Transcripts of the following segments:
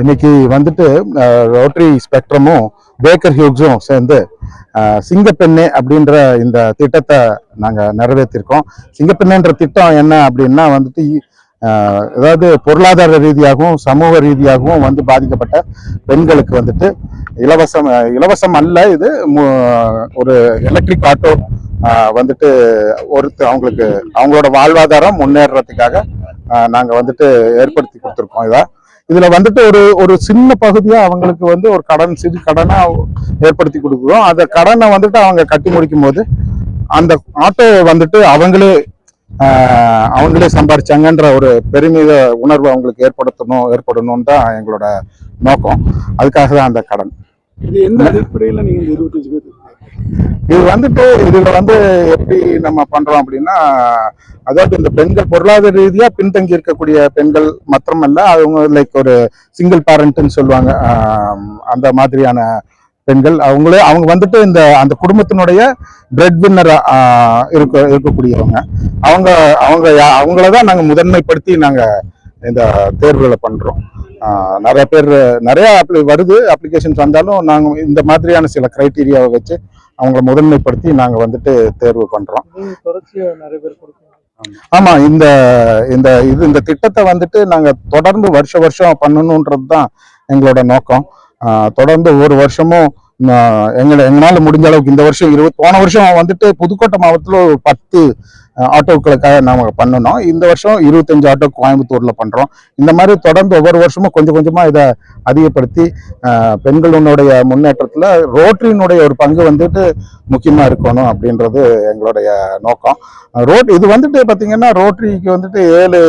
இன்னைக்கு வந்துட்டு rotary ஸ்பெக்ட்ரமும் Baker ஹியூக்ஸும் சேர்ந்து சிங்கப்பெண்ணே அப்படின்ற இந்த திட்டத்தை நாங்கள் நிறைவேற்றிருக்கோம். சிங்கப்பெண்ணேன்ற திட்டம் என்ன அப்படின்னா வந்துட்டு அதாவது பொருளாதார ரீதியாகவும் சமூக ரீதியாகவும் வந்து பாதிக்கப்பட்ட பெண்களுக்கு வந்துட்டு இலவசம் அல்ல, இது ஒரு எலக்ட்ரிக் ஆட்டோ வந்துட்டு அவங்களுக்கு அவங்களோட வாழ்வாதாரம் முன்னேறதுக்காக நாங்கள் வந்துட்டு ஏற்படுத்தி கொடுத்துருக்கோம். இதுல வந்துட்டு ஒரு சின்ன பகுதியா அவங்களுக்கு வந்து ஒரு சிறு கடனா ஏற்படுத்தி கொடுக்குறோம். அந்த கடனை வந்துட்டு அவங்க கட்டி முடிக்கும் போது அந்த ஆட்டோ வந்துட்டு அவங்களே சம்பாரிச்சாங்கன்ற ஒரு பெருமித உணர்வு அவங்களுக்கு ஏற்படணும்னு தான் எங்களோட நோக்கம். அதுக்காக தான் அந்த கடன். இது எந்த அடிப்படையில நீங்க 25 பேர் இது வந்துட்டு இதுல வந்து எப்படி நம்ம பண்றோம் அப்படின்னா, அதாவது இந்த பெண்கள் பொருளாதார ரீதியா பின்தங்கி இருக்கக்கூடிய பெண்கள் மாத்திரமல்ல, அவங்க லைக் ஒரு சிங்கிள் பேரண்ட்னு சொல்லுவாங்க, அந்த மாதிரியான பெண்கள் அவங்க வந்துட்டு அந்த குடும்பத்தினுடைய பிரெட் வின்னர் இருக்கக்கூடியவங்க. அவங்களதான் நாங்க முதன்மைப்படுத்தி நாங்க இந்த தேர்வுகளை பண்றோம். நிறைய வருது, அப்ளிகேஷன்ஸ் வந்தாலும் நாங்க இந்த மாதிரியான சில கிரைட்டீரியாவை வச்சு அவங்கள முதன்மைப்படுத்தி நாங்க வந்துட்டு தேர்வு பண்றோம். ஆமா, இந்த திட்டத்தை வந்துட்டு நாங்க தொடர்ந்து வருஷம் பண்ணணும்ன்றது தான் எங்களோட நோக்கம். தொடர்ந்து ஒவ்வொரு வருஷமும் எங்களால முடிஞ்ச அளவுக்கு இந்த வருஷம் போன வருஷம் வந்துட்டு புதுக்கோட்டை மாவட்டத்துல 10 ஆட்டோக்களுக்காக நாம பண்ணணும். இந்த வருஷம் 25 ஆட்டோ கோயம்புத்தூர்ல பண்றோம். இந்த மாதிரி தொடர்ந்து ஒவ்வொரு வருஷமும் கொஞ்சம் கொஞ்சமா இதை அதிகப்படுத்தி பெண்களுடைய முன்னேற்றத்துல ரோட்டரியினுடைய ஒரு பங்கு வந்துட்டு முக்கியமா இருக்கணும் அப்படின்றது எங்களுடைய நோக்கம். இது வந்துட்டு பாத்தீங்கன்னா ரோட்டரிக்கு வந்துட்டு 7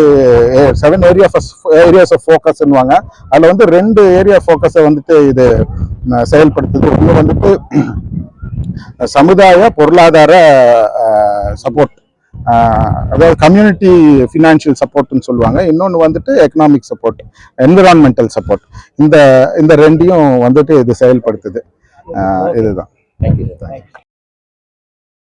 ஏரியாஸ் ஆஃப் ஃபோக்கஸ்ன்னுவாங்க. அதுல வந்து 2 ஏரியா ஃபோக்கஸை வந்துட்டு இது செயல்படுத்துது. ஒன்று வந்துட்டு சமுதாய பொருளாதார சப்போர்ட், அதாவது கம்யூனிட்டி ஃபினான்ஷியல் சப்போர்ட்னு சொல்லுவாங்க. இன்னொன்று வந்துட்டு எக்கனாமிக் சப்போர்ட், என்விரான்மெண்டல் சப்போர்ட். இந்த 2ஐயும் வந்துட்டு இது செயல்படுத்துது. இதுதான்.